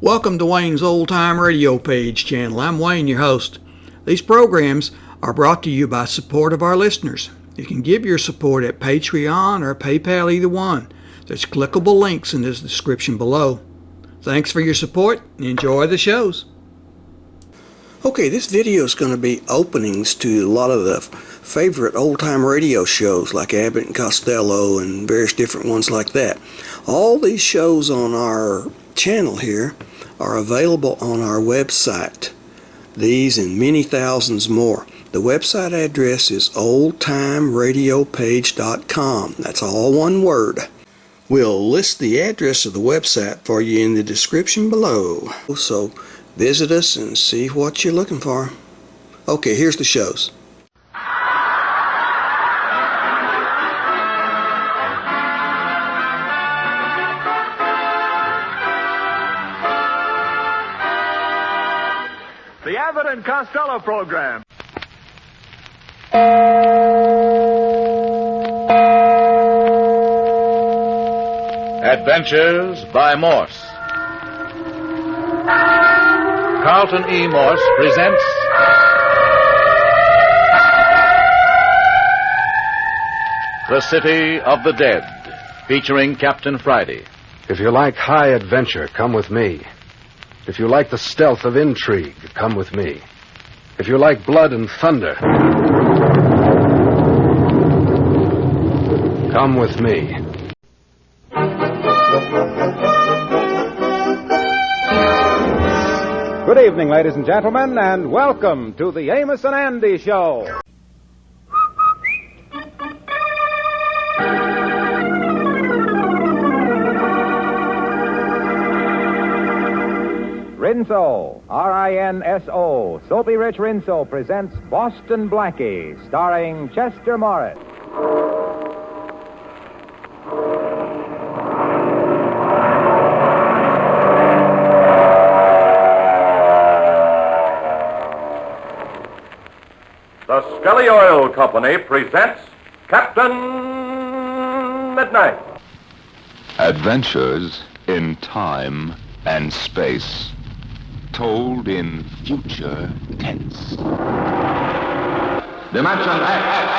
Welcome to Wayne's Old Time Radio Page channel. I'm Wayne, your host. These programs are brought to you by support of our listeners. You can give your support at Patreon or PayPal, either one. There's clickable links in the description below. Thanks for your support and enjoy the shows. Okay, this video is going to be openings to a lot of the favorite old-time radio shows like Abbott and Costello and various different ones like that. All these shows on our channel here are available on our website. These and many thousands more. The website address is oldtimeradiopage.com. That's all one word. We'll list the address of the website for you in the description below. So visit us and see what you're looking for. Okay, here's the shows. The Abbott and Costello program. Adventures by Morse. Carlton E. Morse presents The City of the Dead, featuring Captain Friday. If you like high adventure, come with me. If you like the stealth of intrigue, come with me. If you like blood and thunder, come with me. Good evening, ladies and gentlemen, and welcome to the Amos and Andy Show. Rinso, R-I-N-S-O, Soapy Rich Rinso presents Boston Blackie, starring Chester Morris. The Skelly Oil Company presents Captain Midnight. Adventures in time and space, told in future tense. Dimension X.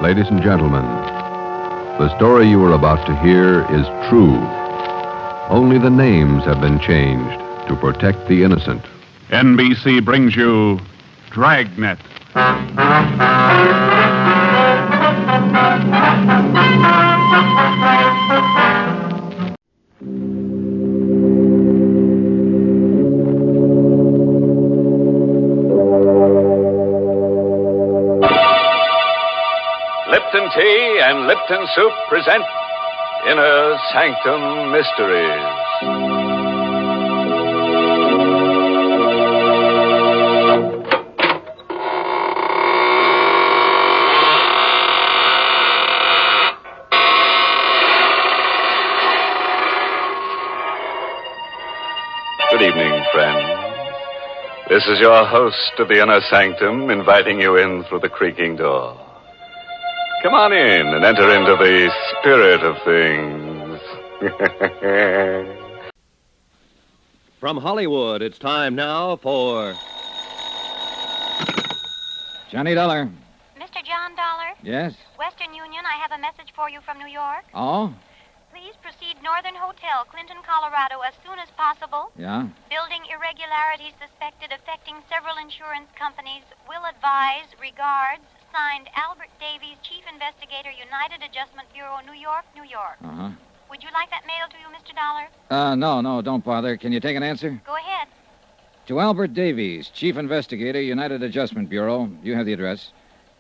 Ladies and gentlemen, the story you are about to hear is true. Only the names have been changed to protect the innocent. NBC brings you Dragnet. Lipton Tea and Lipton Soup present Inner Sanctum Mysteries. Good evening, friends. This is your host of the Inner Sanctum inviting you in through the creaking door. Come on in and enter into the spirit of things. From Hollywood, it's time now for Johnny Dollar. Mr. John Dollar? Yes? Western Union, I have a message for you from New York. Oh? Please proceed Northern Hotel, Clinton, Colorado, as soon as possible. Yeah? Building irregularities suspected affecting several insurance companies. Will advise. Regards. Signed, Albert Davies, Chief Investigator, United Adjustment Bureau, New York, New York. Uh-huh. Would you like that mailed to you, Mr. Dollar? No, don't bother. Can you take an answer? Go ahead. To Albert Davies, Chief Investigator, United Adjustment Bureau. You have the address.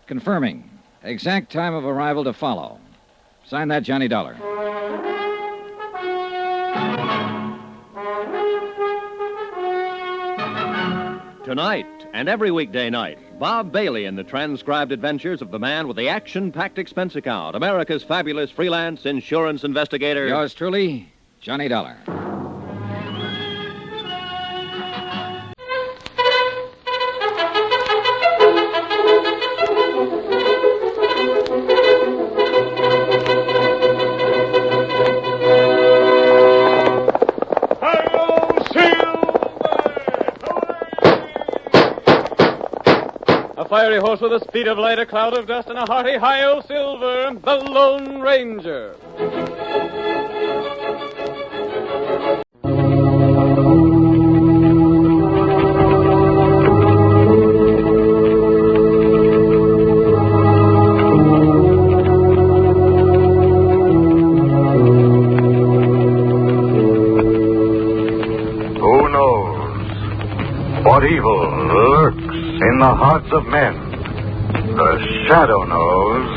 Confirming. Exact time of arrival to follow. Sign that, Johnny Dollar. Tonight and every weekday night, Bob Bailey in the transcribed adventures of the man with the action-packed expense account, America's fabulous freelance insurance investigator. Yours truly, Johnny Dollar. A fiery horse with the speed of light, a cloud of dust, and a hearty high-o silver, the Lone Ranger. Who knows what evil lurks in the hearts of men? The shadow knows.